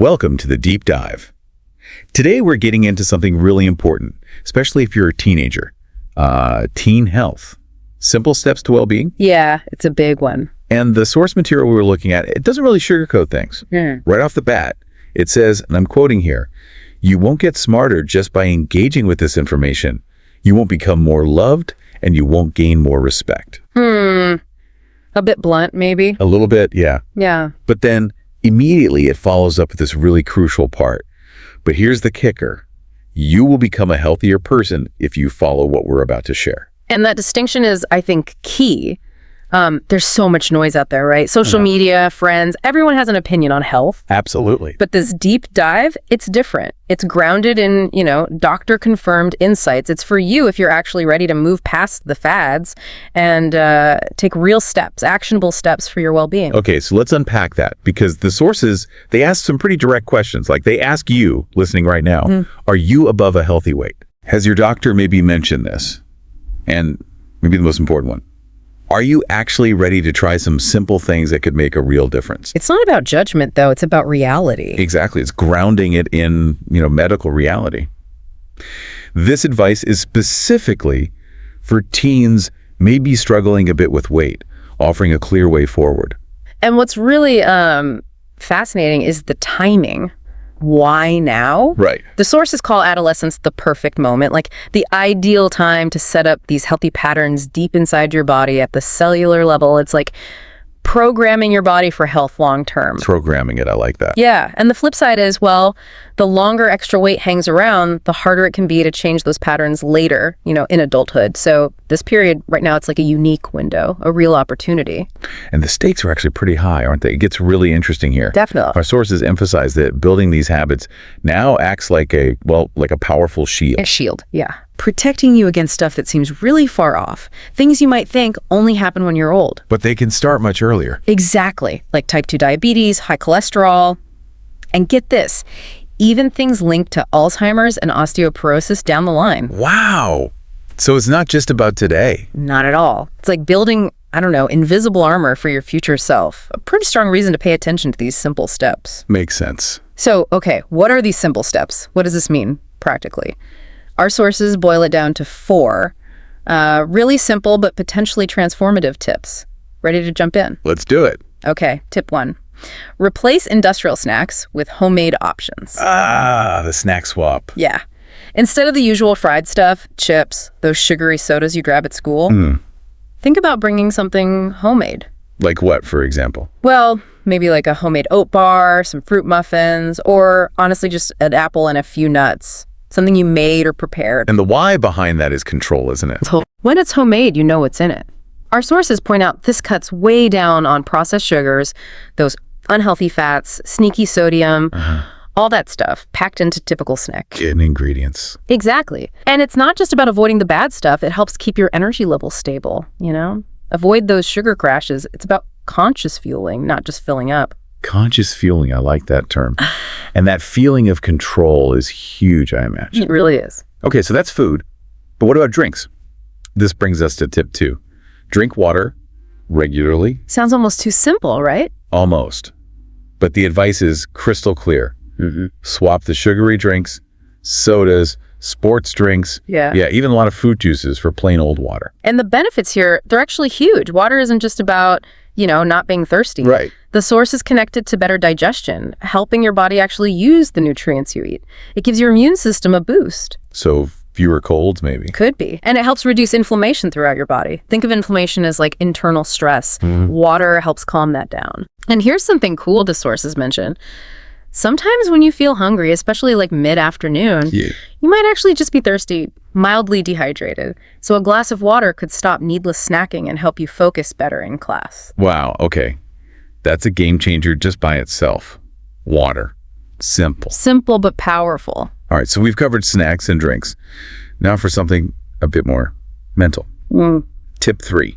Welcome to the Deep Dive. Today we're getting into something really important, especially if you're a teenager. Teen health. Simple steps to well-being. Yeah, it's a big one. And the source material we were looking at, it doesn't really sugarcoat things. Right off the bat, it says, and I'm quoting here, "You won't get smarter just by engaging with this information. You won't become more loved, and you won't gain more respect." A bit blunt, maybe? A little bit, yeah. Yeah. But then immediately it follows up with this really crucial part. But here's the kicker. You will become a healthier person if you follow what we're about to share. And that distinction is, I think, key. There's so much noise out there, right? Social media, friends, everyone has an opinion on health. Absolutely. But this deep dive, it's different. It's grounded in, doctor-confirmed insights. It's for you if you're actually ready to move past the fads and take real steps, actionable steps for your well-being. Okay, so let's unpack that, because the sources, they ask some pretty direct questions. Like they ask you, listening right now, are you above a healthy weight? Has your doctor maybe mentioned this? And maybe the most important one, are you actually ready to try some simple things that could make a real difference? It's not about judgment, though. It's about reality. Exactly. It's grounding it in, medical reality. This advice is specifically for teens maybe struggling a bit with weight, offering a clear way forward. And what's really fascinating is the timing. Why now? Right. The sources call adolescence the perfect moment, like the ideal time to set up these healthy patterns deep inside your body at the cellular level. It's like programming your body for health long term. Programming it, I like that. Yeah, and the flip side is, well, the longer extra weight hangs around, the harder it can be to change those patterns later, in adulthood. So this period right now, it's like a unique window, a real opportunity. And the stakes are actually pretty high, aren't they? It gets really interesting here. Definitely. Our sources emphasize that building these habits now acts like a powerful shield. A shield, yeah. Protecting you against stuff that seems really far off. Things you might think only happen when you're old. But they can start much earlier. Exactly. Like type 2 diabetes, high cholesterol. And get this, even things linked to Alzheimer's and osteoporosis down the line. Wow. So it's not just about today. Not at all. It's like building, invisible armor for your future self. A pretty strong reason to pay attention to these simple steps. Makes sense. So, okay, what are these simple steps? What does this mean practically? Our sources boil it down to 4 really simple but potentially transformative tips. Ready to jump in? Let's do it. Okay, tip 1. Replace industrial snacks with homemade options. The snack swap. Yeah. Instead of the usual fried stuff, chips, those sugary sodas you grab at school, think about bringing something homemade. Like what, for example? Well, maybe like a homemade oat bar, some fruit muffins, or honestly just an apple and a few nuts. Something you made or prepared. And the why behind that is control, isn't it? When it's homemade, you know what's in it. Our sources point out this cuts way down on processed sugars, those unhealthy fats, sneaky sodium, all that stuff packed into typical snack. Hidden ingredients. Exactly. And it's not just about avoiding the bad stuff. It helps keep your energy levels stable, Avoid those sugar crashes. It's about conscious fueling, not just filling up. Conscious fueling, I like that term. And that feeling of control is huge, I imagine. It really is. Okay, so that's food. But what about drinks? This brings us to tip 2. Drink water regularly. Sounds almost too simple, right? Almost. But the advice is crystal clear. Swap the sugary drinks, sodas, sports drinks. Yeah, even a lot of fruit juices for plain old water. And the benefits here, they're actually huge. Water isn't just about, not being thirsty. Right. The source is connected to better digestion, helping your body actually use the nutrients you eat. It gives your immune system a boost. So fewer colds, maybe. Could be. And it helps reduce inflammation throughout your body. Think of inflammation as like internal stress. Water helps calm that down. And here's something cool the sources mention. Sometimes when you feel hungry, especially like mid-afternoon, you might actually just be thirsty, mildly dehydrated. So a glass of water could stop needless snacking and help you focus better in class. Wow, okay. That's a game changer just by itself. Water. Simple. Simple but powerful. All right, so we've covered snacks and drinks. Now for something a bit more mental. Tip 3.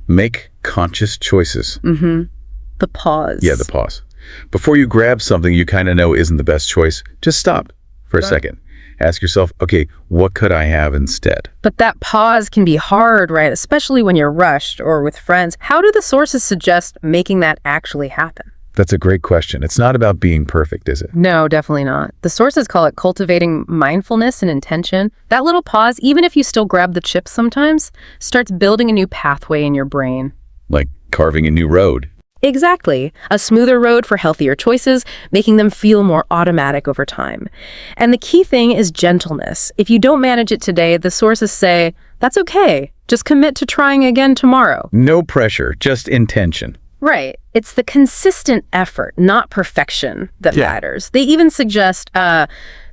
Make conscious choices. The pause. Yeah, the pause. Before you grab something you kind of know isn't the best choice, just stop for a second. Ask yourself, okay, what could I have instead? But that pause can be hard, right? Especially when you're rushed or with friends. How do the sources suggest making that actually happen? That's a great question. It's not about being perfect, is it? No, definitely not. The sources call it cultivating mindfulness and intention. That little pause, even if you still grab the chips sometimes, starts building a new pathway in your brain. Like carving a new road. Exactly. A smoother road for healthier choices, making them feel more automatic over time. And the key thing is gentleness. If you don't manage it today, the sources say, that's okay. Just commit to trying again tomorrow. No pressure, just intention. Right. It's the consistent effort, not perfection, that matters. They even suggest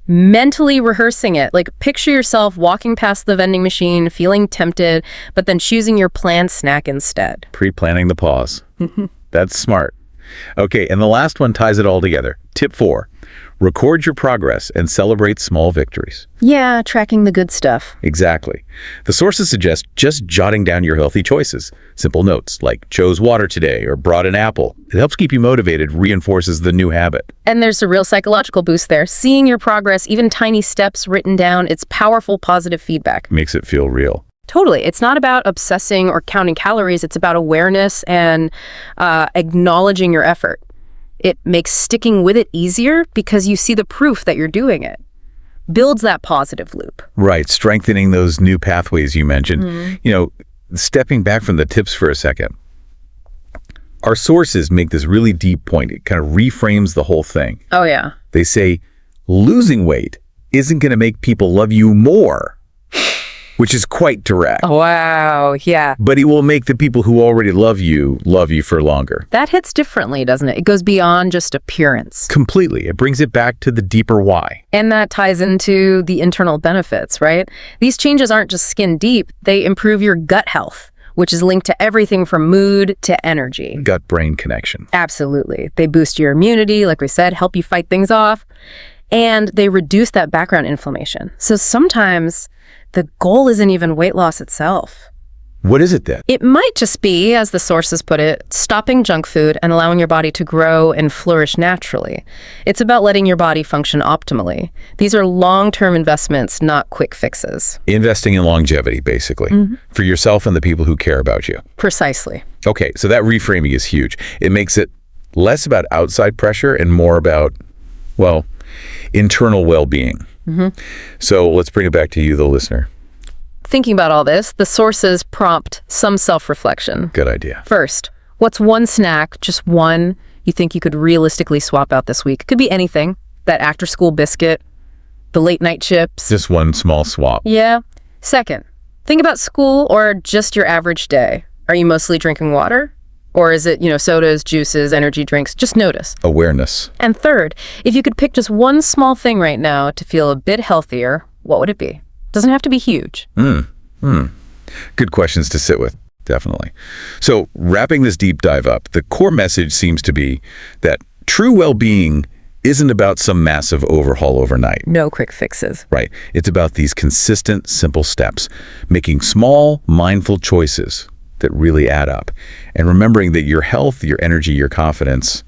mentally rehearsing it. Like, picture yourself walking past the vending machine, feeling tempted, but then choosing your planned snack instead. Pre-planning the pause. That's smart. Okay, and the last one ties it all together. Tip 4, record your progress and celebrate small victories. Yeah, tracking the good stuff. Exactly. The sources suggest just jotting down your healthy choices. Simple notes like chose water today or brought an apple. It helps keep you motivated, reinforces the new habit. And there's a real psychological boost there. Seeing your progress, even tiny steps written down, it's powerful, positive feedback. Makes it feel real. Totally. It's not about obsessing or counting calories. It's about awareness and acknowledging your effort. It makes sticking with it easier because you see the proof that you're doing it. Builds that positive loop. Right, strengthening those new pathways you mentioned. You know, stepping back from the tips for a second, our sources make this really deep point. It kind of reframes the whole thing. Oh, yeah. They say losing weight isn't going to make people love you more, which is quite direct. Wow, yeah. But it will make the people who already love you for longer. That hits differently, doesn't it? It goes beyond just appearance. Completely. It brings it back to the deeper why. And that ties into the internal benefits, right? These changes aren't just skin deep, they improve your gut health, which is linked to everything from mood to energy. Gut-brain connection. Absolutely. They boost your immunity, like we said, help you fight things off, and they reduce that background inflammation. So sometimes the goal isn't even weight loss itself. What is it then? It might just be, as the sources put it, stopping junk food and allowing your body to grow and flourish naturally. It's about letting your body function optimally. These are long-term investments, not quick fixes. Investing in longevity, basically, for yourself and the people who care about you. Precisely. Okay, so that reframing is huge. It makes it less about outside pressure and more about, well, internal well-being. So let's bring it back to you, the listener. Thinking about all this, the sources prompt some self-reflection. Good idea. First, what's one snack, just one, you think you could realistically swap out this week? It could be anything. That after-school biscuit, the late-night chips. Just one small swap. Yeah. Second, think about school or just your average day. Are you mostly drinking water? Or is it, sodas, juices, energy drinks? Just notice. Awareness. And third, if you could pick just one small thing right now to feel a bit healthier, what would it be? Doesn't have to be huge. Good questions to sit with, definitely. So wrapping this deep dive up, the core message seems to be that true well-being isn't about some massive overhaul overnight. No quick fixes. Right. It's about these consistent, simple steps, making small, mindful choices that really add up. And remembering that your health, your energy, your confidence,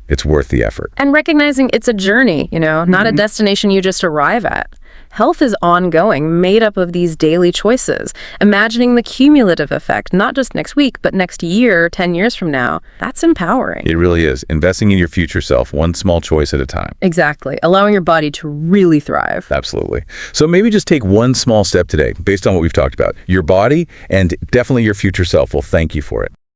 it's worth the effort. And recognizing it's a journey, not a destination you just arrive at. Health is ongoing, made up of these daily choices. Imagining the cumulative effect, not just next week, but next year, 10 years from now. That's empowering. It really is. Investing in your future self, one small choice at a time. Exactly. Allowing your body to really thrive. Absolutely. So maybe just take one small step today based on what we've talked about. Your body and definitely your future self will thank you for it.